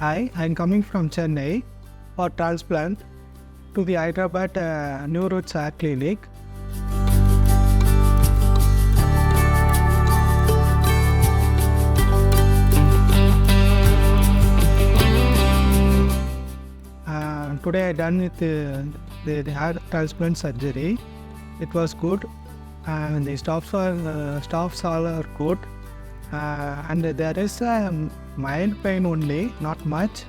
Hi, I'm coming from Chennai for transplant to the Hyderabad Neuro Clinic. Today I done with the heart transplant surgery. It was good, and the staffs all are good, and there is a mild pain only, not much.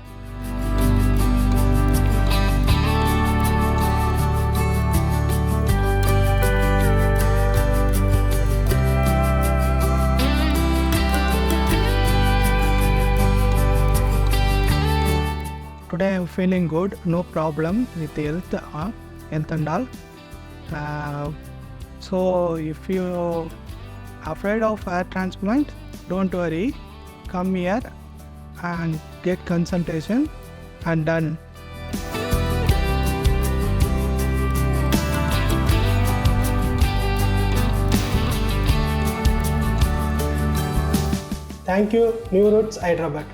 Today I'm feeling good, no problem with health and all. So if you afraid of heart transplant, don't worry. Come here and get consultation and done. Thank you, New Roots Hyderabad.